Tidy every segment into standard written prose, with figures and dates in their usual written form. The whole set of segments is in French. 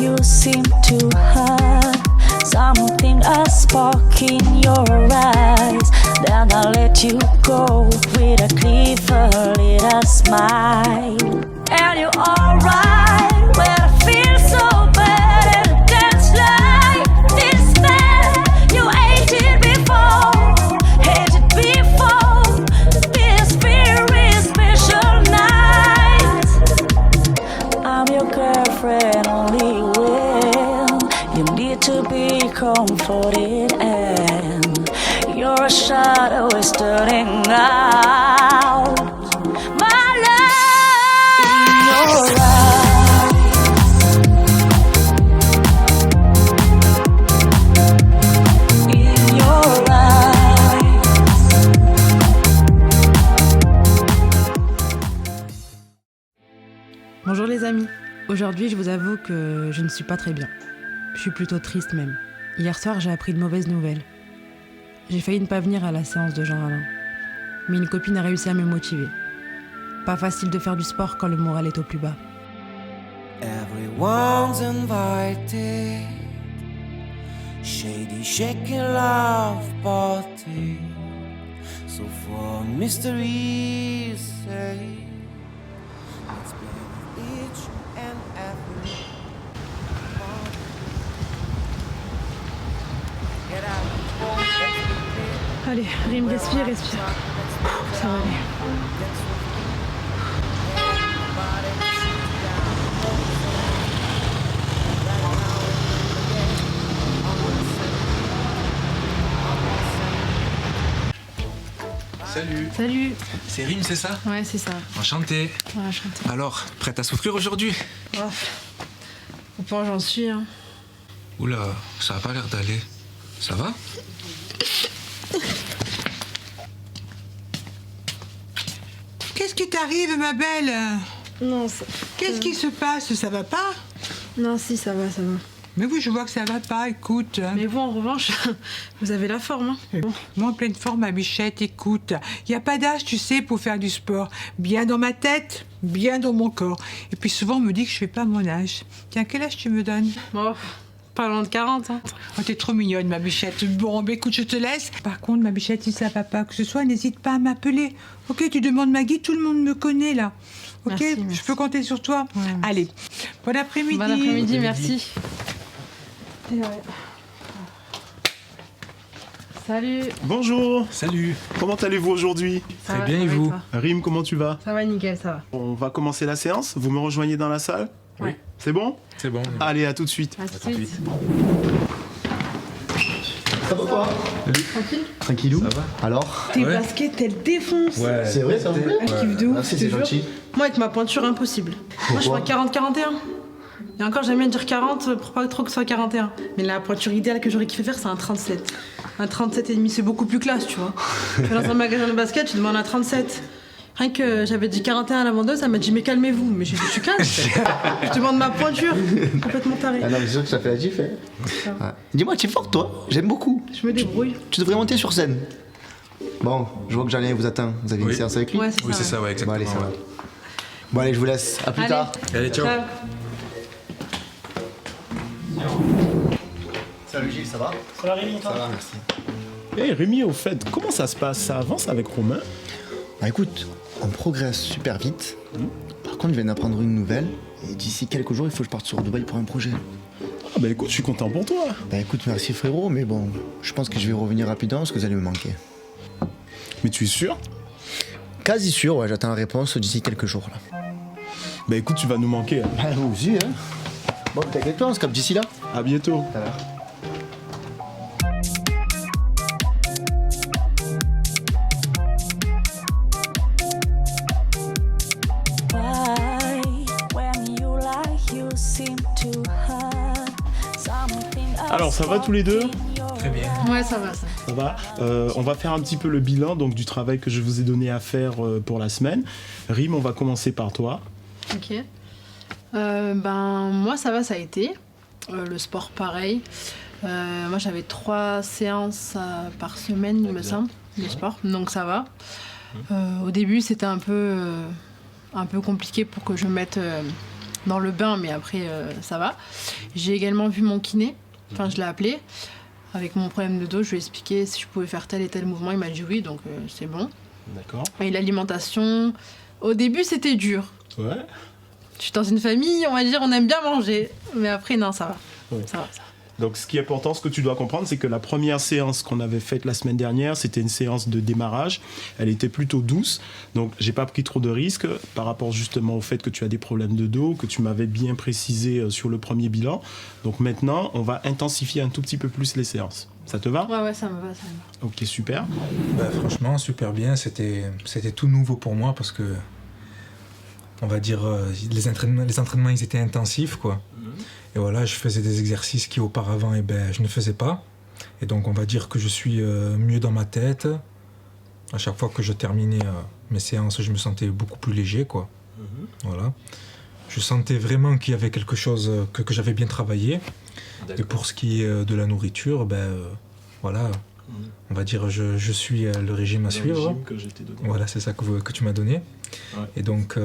you seem to have something, a spark in your eyes. Then I let you go with a clever little smile. And you're alright when I feel so bad and dance like this man. You hated before this very special night. I'm your girlfriend only when you need to be comforted, and your shadow is turning out. My love in your eyes. In your eyes. Bonjour les amis, aujourd'hui je vous avoue que je ne suis pas très bien. Je suis plutôt triste même. Hier soir j'ai appris de mauvaises nouvelles. J'ai failli ne pas venir à la séance de Jean-Alain. Mais une copine a réussi à me motiver. Pas facile de faire du sport quand le moral est au plus bas. Everyone's invited. Shady shaking love party. So for mystery's sake, let's play with each and every one. Get out. Allez, Rim, respire. Ça va aller. Salut. C'est Rim, c'est ça? Ouais, c'est ça. Enchanté. Ouais, enchanté. Alors, prête à souffrir aujourd'hui? Oh, au point j'en suis, hein. Oula, ça a pas l'air d'aller. Ça va? Qu'est-ce qui t'arrive, ma belle? Non, Qu'est-ce qui se passe? Ça va pas? Non, si, ça va. Mais oui, je vois que ça va pas, écoute. Mais vous, en revanche, vous avez la forme, hein. Moi, en pleine forme, ma bichette, écoute. Il n'y a pas d'âge, tu sais, pour faire du sport. Bien dans ma tête, bien dans mon corps. Et puis souvent, on me dit que je fais pas mon âge. Tiens, quel âge tu me donnes? Bon, pas loin de 40, hein. Oh, t'es trop mignonne, ma bichette. Bon, bah écoute, je te laisse. Par contre, ma bichette, si ça va pas, que ce soit, n'hésite pas à m'appeler. Ok, tu demandes Maggie, tout le monde me connaît, là. Ok, Merci. je peux compter sur toi? Ouais, merci. Allez, bon après-midi. Bon après-midi, merci. Et ouais. Salut. Bonjour, Salut. comment allez-vous aujourd'hui? Ça Très va, bien, ça et va vous? toi Rim, comment tu vas? Ça va, nickel, ça va. On va commencer la séance, vous me rejoignez dans la salle? Ouais. C'est bon? C'est bon. Allez, à tout de suite. À tout de suite. Ça va quoi? Tranquille. Tranquillou. Ça va? Alors? Tes Ouais. baskets, elles défoncent. Ouais. C'est vrai, ça vous plaît? Elle kiffe de ouf, Merci, je c'est te jure. gentil. Moi, avec ma pointure, impossible. Moi, je fais un 40-41. Et encore, j'aime bien dire 40 pour pas trop que ce soit 41. Mais la pointure idéale que j'aurais kiffé faire, c'est un 37. Un 37,5, c'est beaucoup plus classe, tu vois. Tu vas dans un magasin de basket, tu demandes un 37. Rien que j'avais dit 41 à la vendeuse, elle m'a dit mais calmez-vous. Mais j'ai dit je suis calme. Je demande ma pointure. Complètement tarée. Ah non, mais c'est sûr que ça fait la diff, hein. Ouais. Dis-moi, tu es forte, toi? J'aime beaucoup. Je me débrouille. Tu devrais monter sur scène. Bon, je vois que Jean-Alain vous attend. Vous avez une Oui. séance avec lui? Ouais, c'est ça. Oui, c'est ça, ouais, Bon, exactement. allez, ça va. ouais. Bon, allez, je vous laisse. À plus Allez. tard. Allez, ciao. Salut Gilles, ça va? Ça va, Rémi, toi? Ça va, merci. Hé Rémi, au fait, comment ça se passe? Ça avance avec Romain? Bah écoute, on progresse super vite. Par contre, je viens d'apprendre une nouvelle. Et d'ici quelques jours, il faut que je parte sur Dubaï pour un projet. Ah bah écoute, je suis content pour toi. Bah écoute, merci frérot, mais bon, je pense que je vais revenir rapidement parce que vous allez me manquer. Mais tu es sûr? Quasi sûr, ouais, j'attends la réponse d'ici quelques jours là. Bah écoute, tu vas nous manquer. Bah vous aussi, hein. Bon, t'inquiète toi, on se capte d'ici là. À bientôt. Tout à l'heure. Why, when you lie, you seem to have something. Alors, ça va tous les deux? Très bien. Ouais, ça va, ça. Ça va. On va faire un petit peu le bilan donc, du travail que je vous ai donné à faire pour la semaine. Rim, on va commencer par toi. Ok. Ben, moi, ça va, ça a été. Le sport, pareil. Moi, j'avais 3 séances par semaine, il me semble, de sport. Donc, ça va. Au début, c'était un peu compliqué pour que je mette dans le bain, mais après, ça va. J'ai également vu mon kiné. Enfin, je l'ai appelé. Avec mon problème de dos, je lui ai expliqué si je pouvais faire tel et tel mouvement. Il m'a dit oui, donc c'est bon. D'accord. Et l'alimentation, au début, c'était dur. Ouais. Je suis dans une famille, on va dire, on aime bien manger. Mais après, non, ça va. Ouais. Ça va. Donc ce qui est important, ce que tu dois comprendre, c'est que la première séance qu'on avait faite la semaine dernière, c'était une séance de démarrage. Elle était plutôt douce, donc j'ai pas pris trop de risques par rapport justement au fait que tu as des problèmes de dos, que tu m'avais bien précisé sur le premier bilan. Donc maintenant, on va intensifier un tout petit peu plus les séances. Ça te va ? Ouais, ça me va. Ok, super. Franchement, super bien. C'était tout nouveau pour moi parce que, on va dire, les entraînements ils étaient intensifs, quoi. Et voilà, je faisais des exercices qui auparavant, je ne faisais pas. Et donc, on va dire que je suis mieux dans ma tête. À chaque fois que je terminais mes séances, je me sentais beaucoup plus léger, quoi. Voilà. Je sentais vraiment qu'il y avait quelque chose que j'avais bien travaillé. D'accord. Et pour ce qui est de la nourriture, voilà, on va dire je suis le régime à suivre. Le régime que je t'ai donné. Voilà, c'est ça que tu m'as donné. Ouais. Et donc,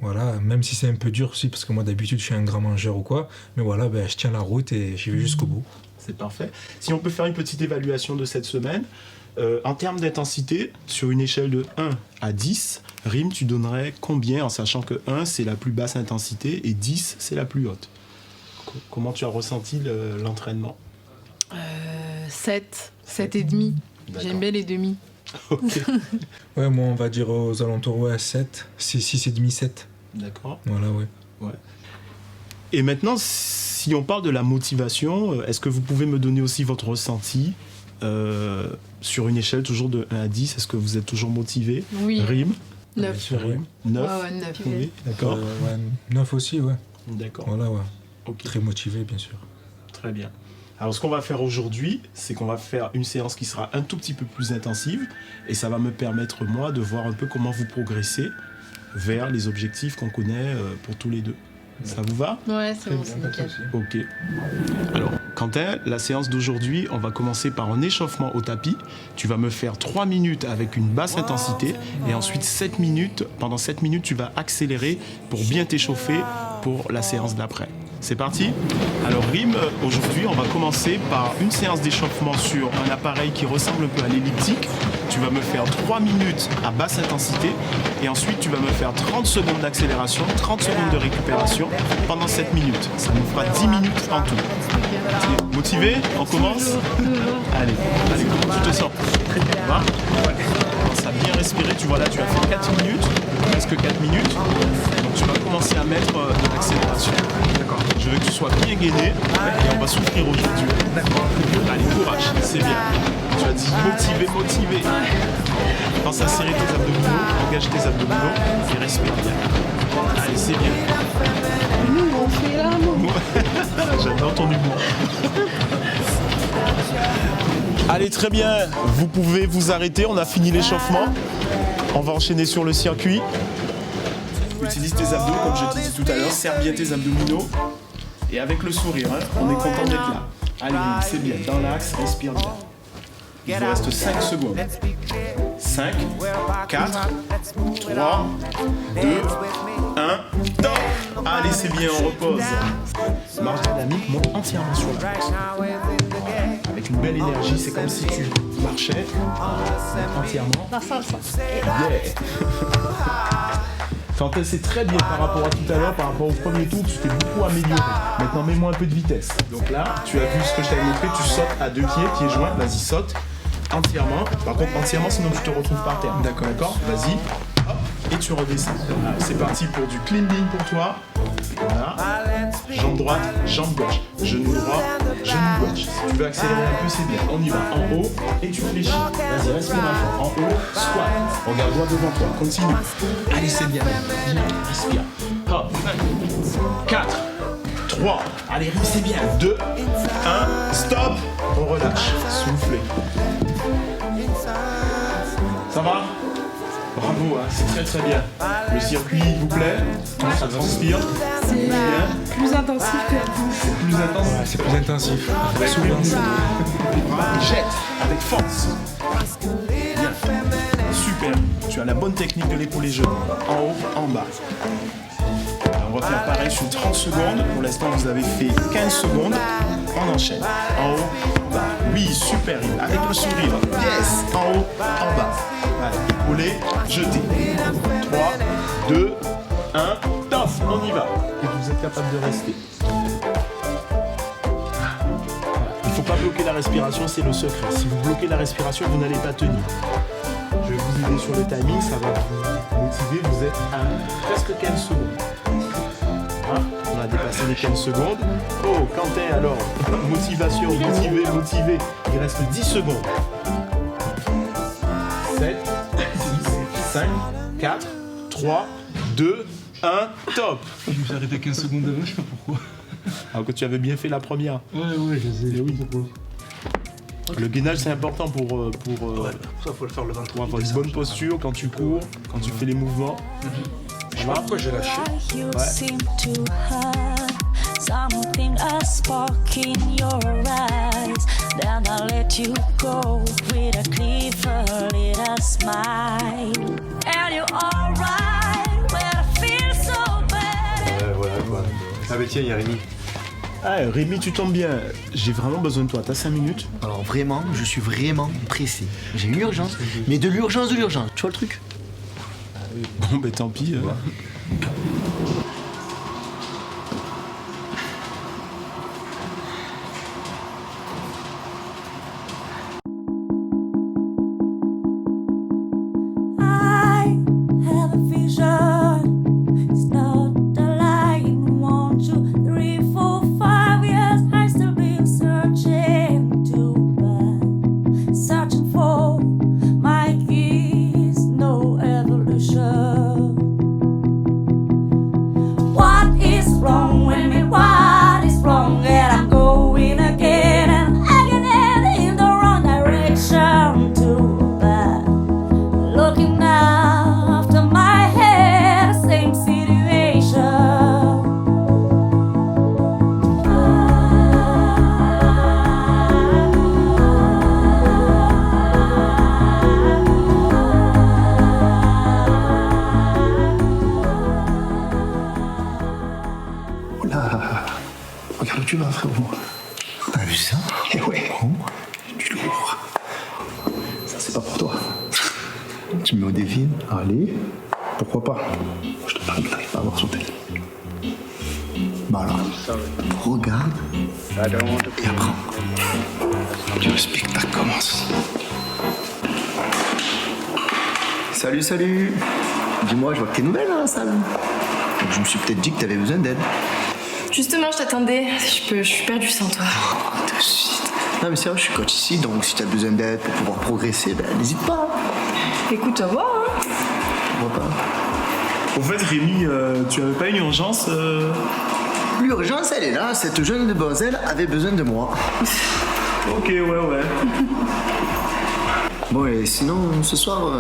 voilà, même si c'est un peu dur aussi, parce que moi d'habitude je suis un grand mangeur ou quoi, mais voilà, je tiens la route et j'y vais jusqu'au bout. C'est parfait. Si on peut faire une petite évaluation de cette semaine, en termes d'intensité, sur une échelle de 1 à 10, Rim, tu donnerais combien, en sachant que 1 c'est la plus basse intensité et 10 c'est la plus haute? Comment tu as ressenti l'entraînement? 7 et demi. J'aime bien les demi. Ok. Ouais, moi on va dire aux alentours 7, 6 et demi, 7. D'accord. Voilà, ouais. Et maintenant, si on parle de la motivation, est-ce que vous pouvez me donner aussi votre ressenti sur une échelle toujours de 1 à 10? Est-ce que vous êtes toujours motivé? Oui. Rim? 9. Sur Rim? 9? Ouais, 9. Oui, d'accord. 9 aussi, ouais. D'accord. Voilà, ouais. Okay. Très motivé, bien sûr. Très bien. Alors, ce qu'on va faire aujourd'hui, c'est qu'on va faire une séance qui sera un tout petit peu plus intensive et ça va me permettre, moi, de voir un peu comment vous progressez vers les objectifs qu'on connaît pour tous les deux. Ça vous va? Ouais, c'est bon, c'est nickel. Ok. Alors, Quentin, la séance d'aujourd'hui, on va commencer par un échauffement au tapis. Tu vas me faire 3 minutes avec une basse intensité et ensuite 7 minutes. Pendant 7 minutes, tu vas accélérer pour bien t'échauffer pour la séance d'après. C'est parti? Alors Rim, aujourd'hui on va commencer par une séance d'échauffement sur un appareil qui ressemble un peu à l'elliptique. Tu vas me faire 3 minutes à basse intensité et ensuite tu vas me faire 30 secondes d'accélération, 30 secondes de récupération pendant 7 minutes. Ça nous fera 10 minutes en tout. T'es motivé? On commence? Allez, comment tu te sens? Ça va? Commence à bien respirer, tu vois là tu as fait 4 minutes, presque 4 minutes. Donc tu vas commencer à mettre de l'accélération. D'accord. Je veux que tu sois bien gainé et on va souffrir aujourd'hui. D'accord. Allez, courage, c'est bien. Tu as dit motivé. Pense à serrer tes abdominaux, engage tes abdominaux et respire bien. Allez, c'est bien. Nous, on fait l'amour. J'adore ton humour. Allez, très bien. Vous pouvez vous arrêter, on a fini l'échauffement. On va enchaîner sur le circuit. Utilise tes abdos, comme je t'ai dit tout à l'heure. Serre bien tes abdominaux. Et avec le sourire, hein, on est content d'être là. Allez, c'est bien. Dans l'axe, respire bien. Il vous reste 5 secondes. 5, 4, 3, 2, 1, top. Allez, c'est bien, on repose. Marche dynamique, monte entièrement sur la boxe. Avec une belle énergie, c'est comme si tu marchais entièrement. La salsa. Yeah. Quentin, c'est très bien par rapport à tout à l'heure, par rapport au premier tour, tu t'es beaucoup amélioré. Maintenant, mets-moi un peu de vitesse. Donc là, tu as vu ce que je t'avais montré, tu sautes à 2 pieds joints. Vas-y, saute entièrement. Par contre, entièrement, sinon tu te retrouves par terre. D'accord. Vas-y. Hop. Et tu redescends. Voilà, c'est parti pour du climbing pour toi. Voilà. Jambe droite, jambe gauche. Genou droit, genou gauche. Si tu veux accélérer un peu, c'est bien. On y va. En haut et tu fléchis. Vas-y, respire un peu. En haut, squat. Regarde droit devant toi. Continue. Allez, c'est bien. Respire. Hop. 4, 3. Allez, c'est bien. 2, 1. Stop. On relâche. Soufflez. Ça va? Bravo, hein, c'est très très bien. Le circuit, il vous plaît? Ça transpire? C'est bien. Plus intensif que C'est plus intense? Ouais, c'est plus intensif. Souvent. Jette avec force. Bien. Super. Tu as la bonne technique de l'épaule et genoux. En haut, en bas. Alors, On va faire pareil sur 30 secondes. Pour l'instant, vous avez fait 15 secondes. On enchaîne. En haut, en bas. Oui, super. Avec le sourire. Yes. En haut, en bas. Voilà. Épaulé, jeté. 3, 2, 1. Top. On y va. Et vous êtes capable de rester. Il ne faut pas bloquer la respiration, c'est le secret. Si vous bloquez la respiration, vous n'allez pas tenir. Je vais vous aider sur le timing, ça va vous motiver. Vous êtes à presque 15 secondes. Hein, on a dépassé les 15 secondes. Oh, Quentin, alors, motivation, motivé. Il reste 10 secondes. 7, 6, 5, 4, 3, 2, 1, top. Je me suis arrêté 15 secondes avant, je sais pas pourquoi. Alors que tu avais bien fait la première. Ouais, je sais. Oui, pourquoi. Le gainage, c'est important pour Ça, faut le faire le ventre. avoir une bonne posture quand tu cours, quand tu fais les mouvements. Je sais pas pourquoi j'ai lâché. You seem to have something, a spark in your eyes. Then I let you go with a clever little smile. And you're alright when I feel so bad. Voilà quoi. Ah bah tiens, il y a Rémi. Ah, Rémi, tu tombes bien. J'ai vraiment besoin de toi. T'as 5 minutes? Alors vraiment, je suis vraiment pressé. J'ai une urgence, mais de l'urgence. Tu vois le truc? Bon, ben tant pis. I have a vision. It's not a lie. 1, 2, 3, 4, 5 years. I still been searching searching for my keys. No evolution. What is wrong with me? What is wrong? And I'm going again and again in the wrong direction. Too bad. Looking now after my head, same situation. Oh là, regarde où tu vas, frérot. T'as vu ça? Eh ouais. Du lourd. Ça, c'est pas pour toi. Tu me mets au défi? Allez, pourquoi pas? Je te parie que t'arrives pas à avoir sauté. Bah alors, regarde et apprends. Que le spectacle commence. Salut. Dis-moi, je vois que t'es nouvelle dans la salle. Donc, je me suis peut-être dit que t'avais besoin d'aide. Justement, je t'attendais. Je suis perdue sans toi. De suite. Non mais sérieux, je suis coach ici, donc si t'as besoin d'aide pour pouvoir progresser, ben n'hésite pas. Écoute, au revoir. Hein. Pourquoi pas? Au fait, Rémi, tu avais pas une urgence L'urgence, elle est là. Cette jeune demoiselle avait besoin de moi. Ok, ouais. Bon, et sinon, ce soir,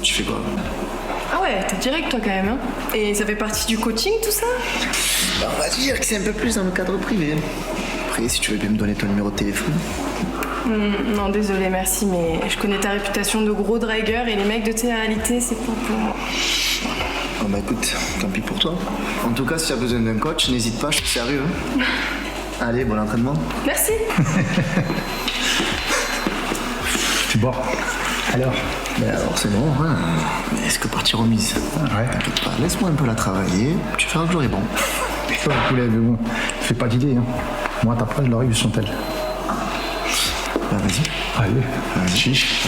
tu fais quoi? Ah ouais, t'es direct toi quand même. Hein. Et ça fait partie du coaching tout ça? Ben, on va dire que c'est un peu plus dans le cadre privé. Après, si tu veux bien me donner ton numéro de téléphone. Non, désolé, merci, mais je connais ta réputation de gros dragueur et les mecs de télé-réalité, c'est pas pour moi. Oh bah écoute, tant pis pour toi. En tout cas, si tu as besoin d'un coach, n'hésite pas, je suis sérieux. Hein. Allez, bon entraînement. Merci. Tu bois. Alors c'est bon, hein. Mais est-ce que partie remise? Ouais. T'inquiète pas, laisse-moi un peu la travailler, tu feras que j'aurai bon. Toi, le poulet, mais bon, fais pas d'idée, hein. Moi, ta preuve, je l'aurais vu son tel. Bah vas-y. Allez, chiche.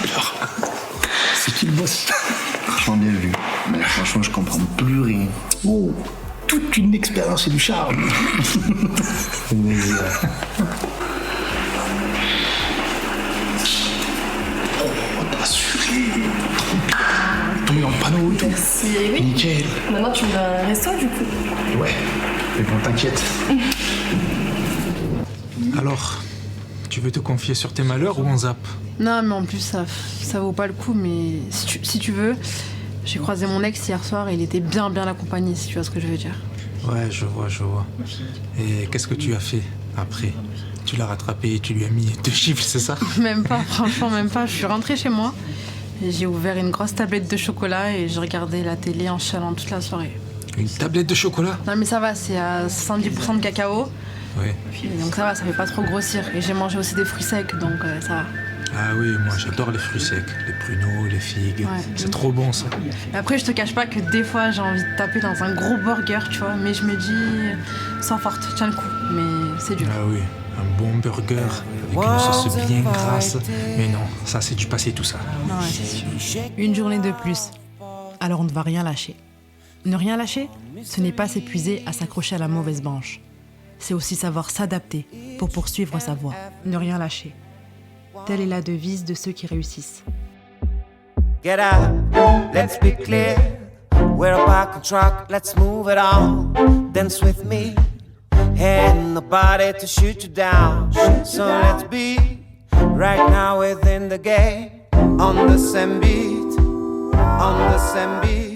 Alors, c'est qui le boss? Franchement bien vu. Mais franchement, je comprends plus rien. Oh, toute une expérience et du charme. Mais, Si oui. Nickel. Maintenant, tu me donnes un resto, du coup. Ouais. Mais bon, t'inquiète. Alors, tu veux te confier sur tes malheurs ou on zappe? Non, mais en plus, ça vaut pas le coup. Mais si tu veux, j'ai croisé mon ex hier soir et il était bien accompagné, si tu vois ce que je veux dire. Ouais, je vois. Et qu'est-ce que tu as fait après? Tu l'as rattrapé et tu lui as mis 2 chiffres, c'est ça? Même pas, franchement, même pas. Je suis rentrée chez moi et j'ai ouvert une grosse tablette de chocolat et je regardais la télé en chialant toute la soirée. Une tablette de chocolat? Non, mais ça va, c'est à 70% de cacao. Ouais. Et donc ça va, ça fait pas trop grossir. Et j'ai mangé aussi des fruits secs, donc ça va. Ah oui, moi j'adore les fruits secs, les pruneaux, les figues. Ouais. C'est trop bon ça. Et après, je te cache pas que des fois, j'ai envie de taper dans un gros burger, tu vois. Mais je me dis, sans forte, tiens le coup. Mais c'est dur. Ah oui, un bon burger avec une sauce bien grasse. Mais non, ça c'est du passé tout ça. Non, ouais, c'est sûr. Une journée de plus. Alors on ne va rien lâcher. Ne rien lâcher, ce n'est pas s'épuiser à s'accrocher à la mauvaise branche. C'est aussi savoir s'adapter pour poursuivre sa voie. Ne rien lâcher. Telle est la devise de ceux qui réussissent. Get out, let's be clear. We're back on track, let's move it on. Dance with me, and nobody to shoot you down. So let's be right now within the game. On the same beat, on the same beat.